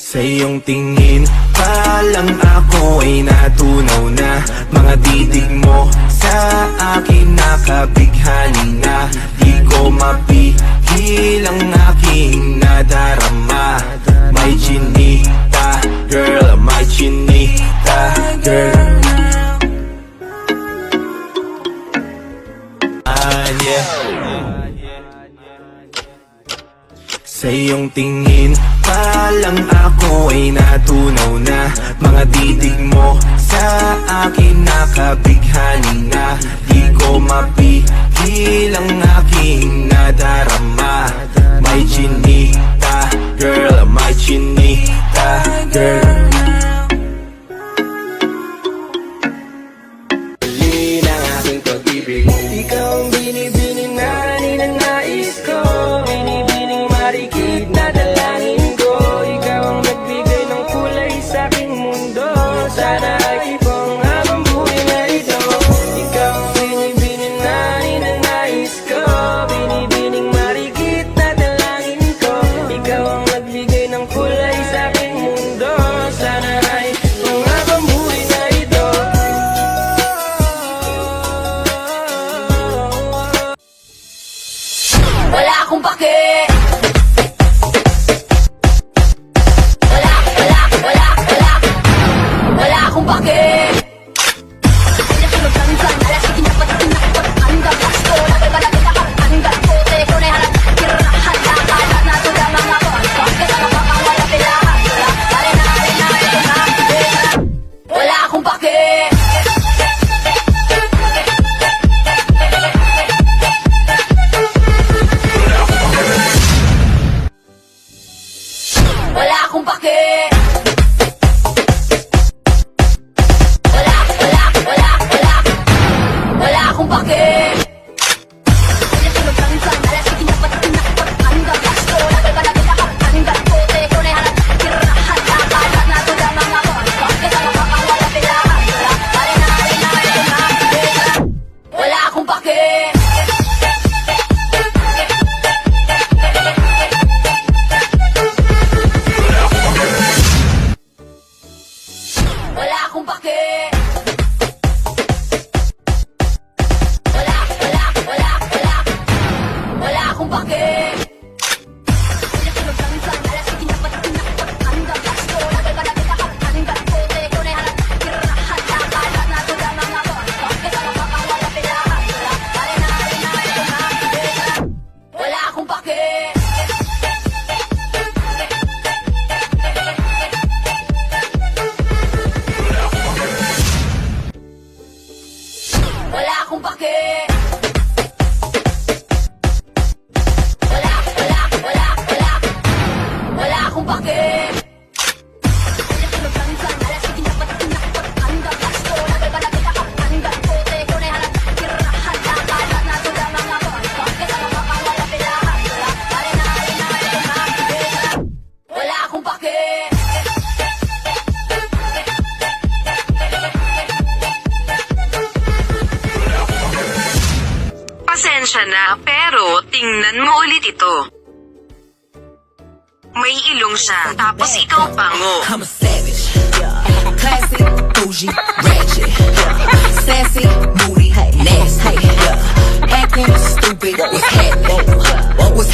Sa iyong tingin pa lang ako ay natunaw na. Mga titig mo sa akin nakabighani na. Di ko mapigil ang aking nadarama. May chinita, girl, may chinita, girl. Sa iyong tingin pa lang ako ay natunaw na. Mga titig mo sa akin nakabighani na. Di ko mapigil ang aking nadarama. May chinita, girl, may chinita, girl. Huli ng aking pag-ibig, ikaw ang binibining na ninanais ko. Binibining marikit na dalangin ko. Ikaw ang nagbigay ng kulay sa aking mundo. Sana ay ibang habang buhay na ito. Ikaw ang binibining na ninanais ko. Binibining marikit na dalangin ko. Ikaw ang nagbigay ng kulay sa aking mundo. Sana ay ibang habang buhay na ito. Wala akong pake. Wala akong pake. Wala akong pake. Wala akong pake. Wala akong pake. Wala akong pake. Wala akong pake. Wala akong pake. Wala akong pake. Wala akong pake. Wala akong pake. Wala akong pake. Pasensya na, pero tingnan mo ulit ito. May ilong siya, tapos ikaw pango. I'm a savage, classy, bougie, ratchet, sassy, moody, nasty, acting stupid. What's happening? What's